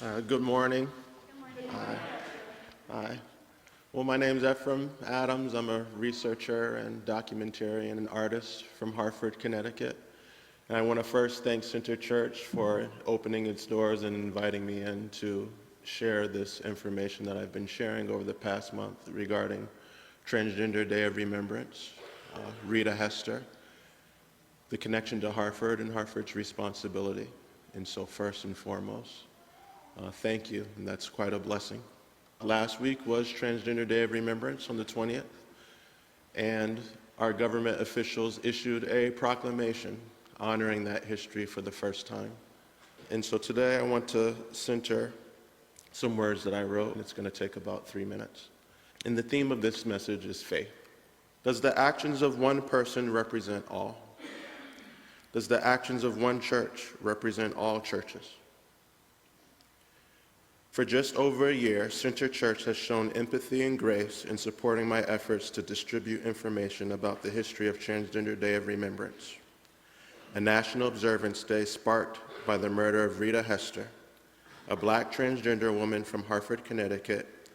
Good morning. Hi. Hi. Well, my name is Ephraim Adamz. I'm a researcher and documentarian and artist from Hartford, Connecticut. And I want to first thank Center Church for opening its doors and inviting me in to share this information that I've been sharing over the past month regarding Transgender Day of Remembrance, Rita Hester, the connection to Hartford and Hartford's responsibility. And so first and foremost, thank you, and that's quite a blessing. Last week was Transgender Day of Remembrance on the 20th, and our government officials issued a proclamation honoring that history for the first time. And so today I want to center some words that I wrote, and it's going to take about 3 minutes. And the theme of this message is faith. Does the actions of one person represent all? Does the actions of one church represent all churches? For just over a year, Center Church has shown empathy and grace in supporting my efforts to distribute information about the history of Transgender Day of Remembrance, a national observance day sparked by the murder of Rita Hester, a black transgender woman from Hartford, Connecticut,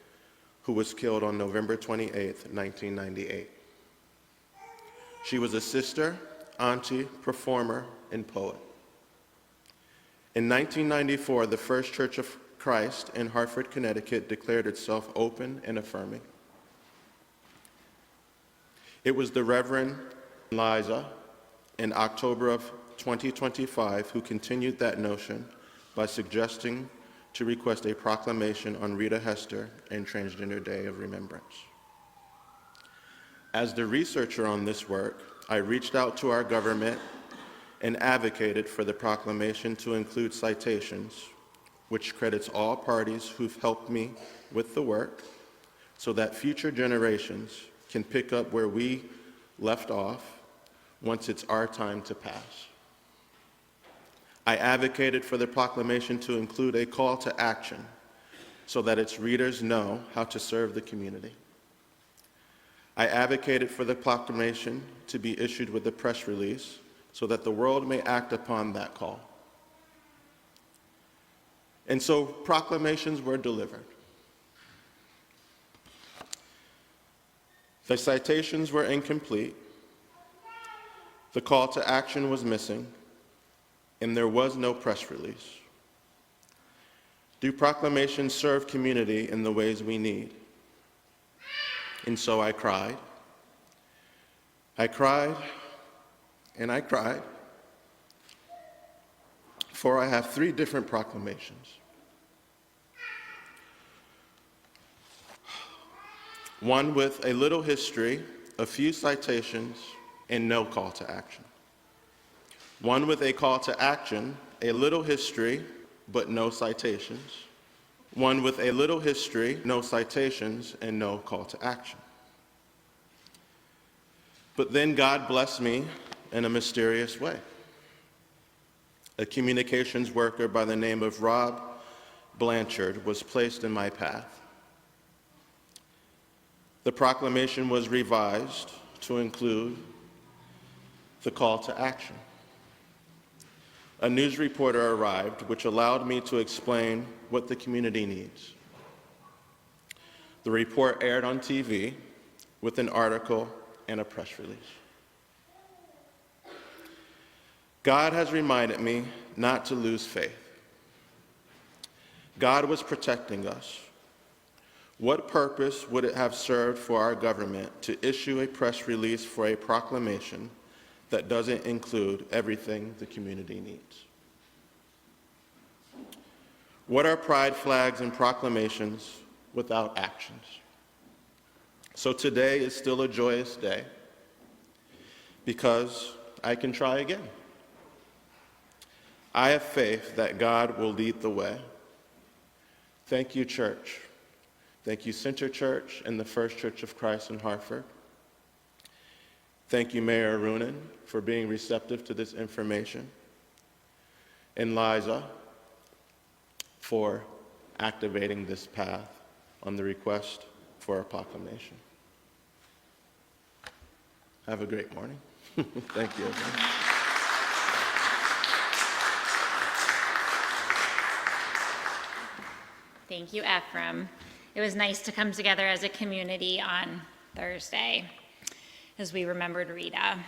who was killed on November 28, 1998. She was a sister, auntie, performer, and poet. In 1994, the First Church of Christ in Hartford, Connecticut declared itself open and affirming. It was the Reverend Liza in October of 2025 who continued that notion by suggesting to request a proclamation on Rita Hester and Transgender Day of Remembrance. As the researcher on this work, I reached out to our government and advocated for the proclamation to include citations, which credits all parties who've helped me with the work so that future generations can pick up where we left off once it's our time to pass. I advocated for the proclamation to include a call to action so that its readers know how to serve the community. I advocated for the proclamation to be issued with a press release so that the world may act upon that call. And so proclamations were delivered. The citations were incomplete, the call to action was missing, and there was no press release. Do proclamations serve community in the ways we need? And so I cried. I cried, and I cried, for I have 3 different proclamations. One with a little history, a few citations, and no call to action. One with a call to action, a little history, but no citations. One with a little history, no citations, and no call to action. But then God blessed me in a mysterious way. A communications worker by the name of Rob Blanchard was placed in my path. The proclamation was revised to include the call to action. A news reporter arrived, which allowed me to explain what the community needs. The report aired on TV with an article and a press release. God has reminded me not to lose faith. God was protecting us. What purpose would it have served for our government to issue a press release for a proclamation that doesn't include everything the community needs? What are pride flags and proclamations without actions? So today is still a joyous day because I can try again. I have faith that God will lead the way. Thank you, church. Thank you, Center Church and the First Church of Christ in Hartford. Thank you, Mayor Arunin, for being receptive to this information. And Liza, for activating this path on the request for a proclamation. Have a great morning. Thank you, everyone. Thank you, Ephraim. It was nice to come together as a community on Thursday as we remembered Rita.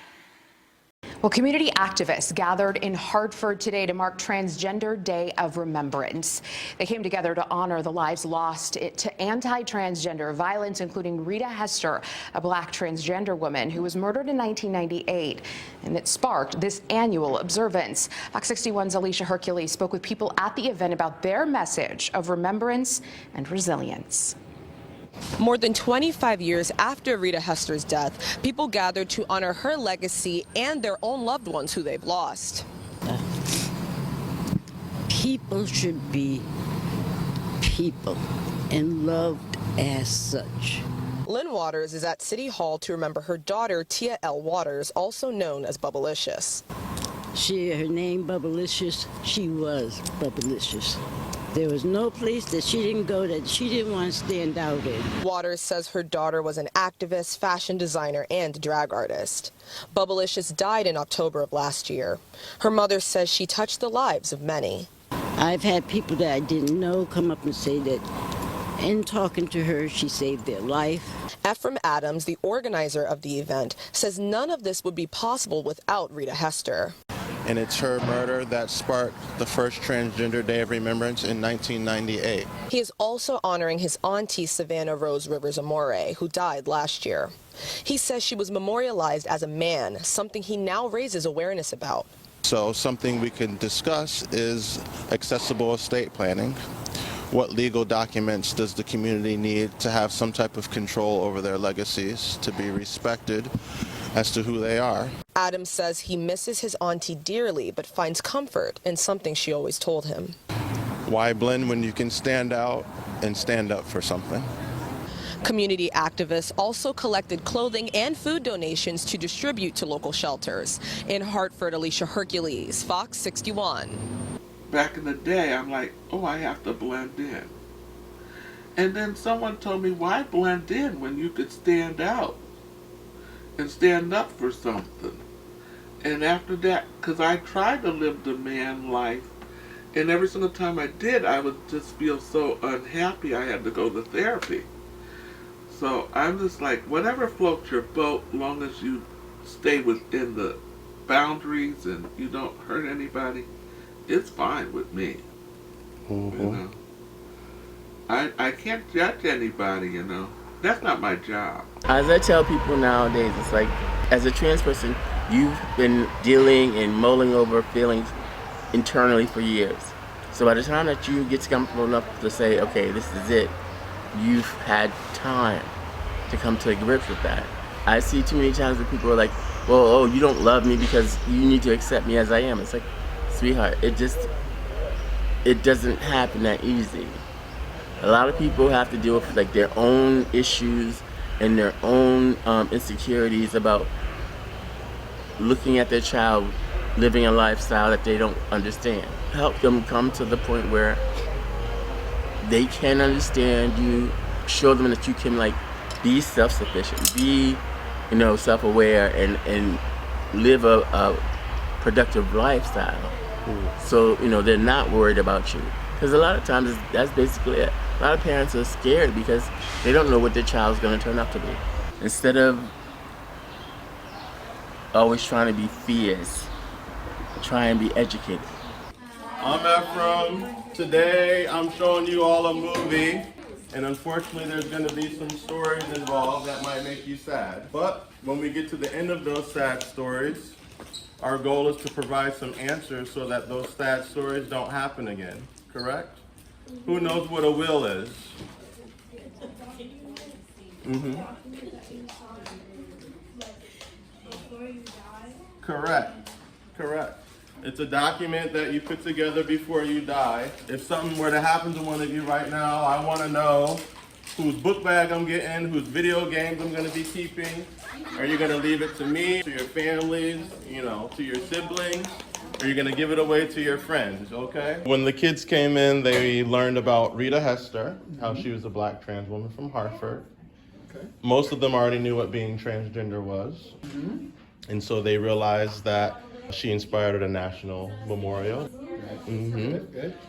Well, community activists gathered in Hartford today to mark Transgender Day of Remembrance. They came together to honor the lives lost to anti-transgender violence, including Rita Hester, a black transgender woman who was murdered in 1998. And it sparked this annual observance. Fox 61's Alicia Hercules spoke with people at the event about their message of remembrance and resilience. More than 25 years after Rita Hester's death, people gathered to honor her legacy and their own loved ones who they've lost. People should be people and loved as such. Lynn Waters is at City Hall to remember her daughter, Tia L. Waters, also known as Bubblicious. Her name Bubblicious, she was Bubblicious. There was no place that she didn't go that she didn't want to stand out in. Waters says her daughter was an activist, fashion designer, and drag artist. Bubblicious died in October of last year. Her mother says she touched the lives of many. I've had people that I didn't know come up and say that in talking to her, she saved their life. Ephraim Adamz, the organizer of the event, says none of this would be possible without Rita Hester. And it's her murder that sparked the first Transgender Day of Remembrance in 1998. He is also honoring his auntie, Savannah Rose Rivers Amore, who died last year. He says she was memorialized as a man, something he now raises awareness about. So something we can discuss is accessible estate planning. What legal documents does the community need to have some type of control over their legacies, to be respected as to who they are? Adams says he misses his auntie dearly, but finds comfort in something she always told him. Why blend when you can stand out and stand up for something? Community activists also collected clothing and food donations to distribute to local shelters. In Hartford, Alicia Hercules, Fox 61. Back in the day, I'm like, oh, I have to blend in. And then someone told me, why blend in when you could stand out and stand up for something? And after that, because I tried to live the man life, and every single time I did, I would just feel so unhappy I had to go to therapy. So I'm just like, whatever floats your boat, long as you stay within the boundaries and you don't hurt anybody, it's fine with me. Mm-hmm. You know, I can't judge anybody, you know. That's not my job. As I tell people nowadays, it's like, as a trans person, you've been dealing and mulling over feelings internally for years. So by the time that you get comfortable enough to say, okay, this is it, you've had time to come to grips with that. I see too many times that people are like, well, oh, you don't love me because you need to accept me as I am. It's like, sweetheart, it doesn't happen that easy. A lot of people have to deal with like their own issues and their own insecurities about looking at their child living a lifestyle that they don't understand. Help them come to the point where they can understand you, show them that you can like be self-sufficient, be, self-aware and live a productive lifestyle. So, they're not worried about you. Because a lot of times that's basically it. A lot of parents are scared because they don't know what their child's going to turn out to be. Instead of always trying to be fierce, try and be educated. I'm Ephraim. Today I'm showing you all a movie, and unfortunately there's going to be some stories involved that might make you sad. But when we get to the end of those sad stories, our goal is to provide some answers so that those sad stories don't happen again, correct? Who knows what a will is? Mm-hmm. Correct. It's a document that you put together before you die. If something were to happen to one of you right now, I want to know whose book bag I'm getting, whose video games I'm going to be keeping. Are you going to leave it to me, to your families, to your siblings? Or are you going to give it away to your friends, okay? When the kids came in, they learned about Rita Hester, how she was a black trans woman from Hartford. Okay. Most of them already knew what being transgender was. Mm-hmm. And so they realized that She inspired a national memorial.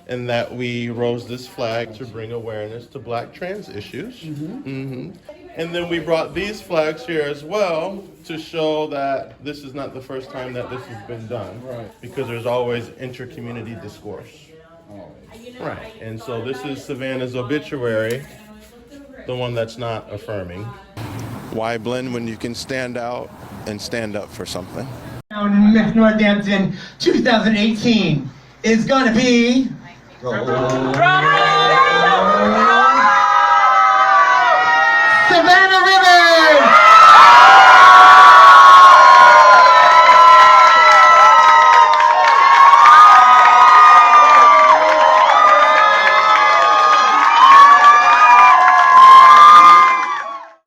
And that we rose this flag to bring awareness to Black trans issues. And then we brought these flags here as well to show that this is not the first time that this has been done. Right. Because there's always inter-community discourse. Right. And so this is Savannah's obituary, the one that's not affirming. Why blend when you can stand out and stand up for something? In Northampton 2018 is gonna be